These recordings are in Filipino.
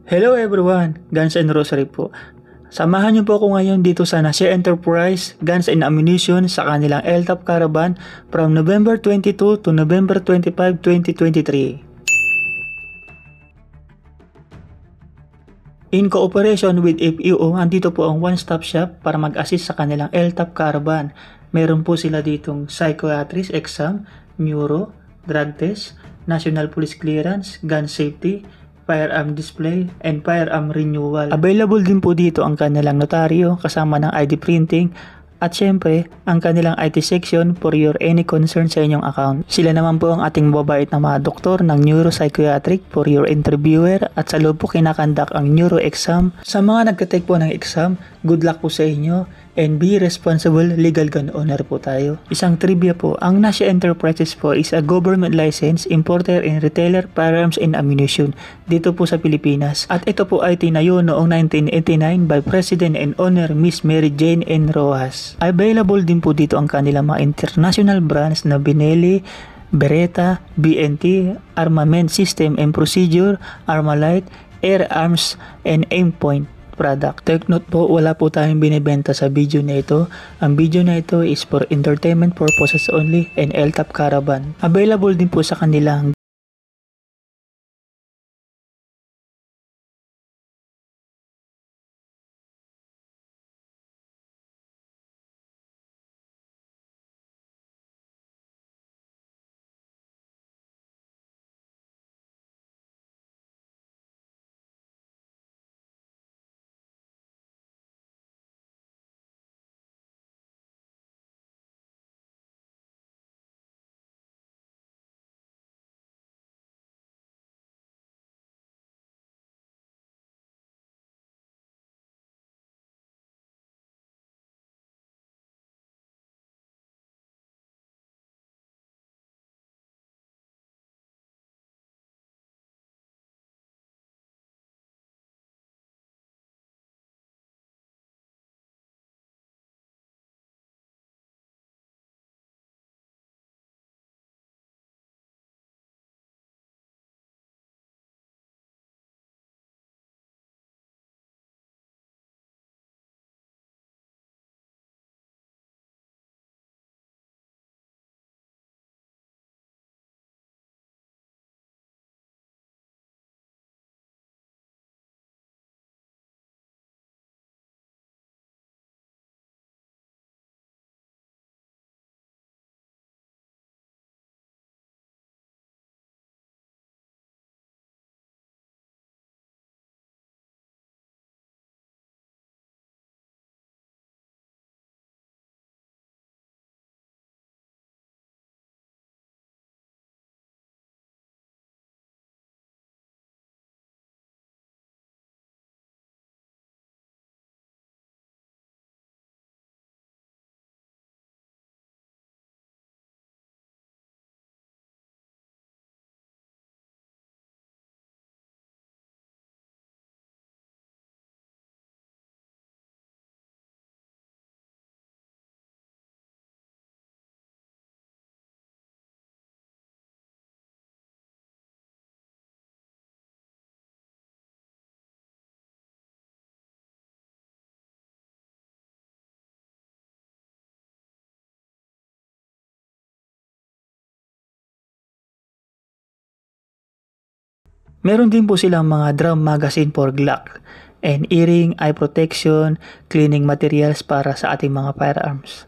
Hello everyone, Guns and Rosary po. Samahan niyo po ako ngayon dito sa Nashe Enterprise Guns and Ammunition sa kanilang LTAP Caravan from November 22 to November 25, 2023. In cooperation with FEO, andito po ang one-stop shop para mag-assist sa kanilang LTAP Caravan. Meron po sila ditong psychiatrist exam, neuro, drug test, national police clearance, gun safety, firearm display, and firearm renewal. Available din po dito ang kanilang notaryo kasama ng ID printing at syempre ang kanilang IT section for your any concern sa inyong account. Sila naman po ang ating mababait na mga doktor ng neuropsychiatric for your interviewer at sa loob po kinakandak ang neuro exam. Sa mga nagtatake po ng exam, good luck po sa inyo and be responsible legal gun owner po tayo. Isang trivia po, ang Nashe Enterprises po is a government license importer and retailer firearms and ammunition dito po sa Pilipinas. At ito po ay tinayo noong 1989 by President and owner Miss Mary Jane N. Rojas. Available din po dito ang kanilang mga international brands na Benelli, Beretta, BNT, Armament System and Procedure, Armalite, Air Arms, and Aimpoint product. Take note po, wala po tayong binibenta sa video na ito. Ang video na ito is for entertainment purposes only and LTAP Caravan. Available din po sa kanilang meron din po silang mga drum magazine for Glock and earring, eye protection, cleaning materials para sa ating mga firearms.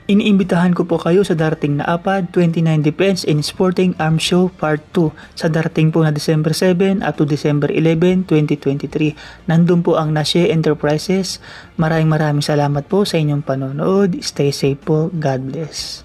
Iniimbitahan ko po kayo sa darating na APAD 29 Defense and Sporting Arms Show Part 2 sa darating po na December 7 at to December 11, 2023. Nandun po ang Nashe Enterprises. Maraming salamat po sa inyong panonood. Stay safe po. God bless.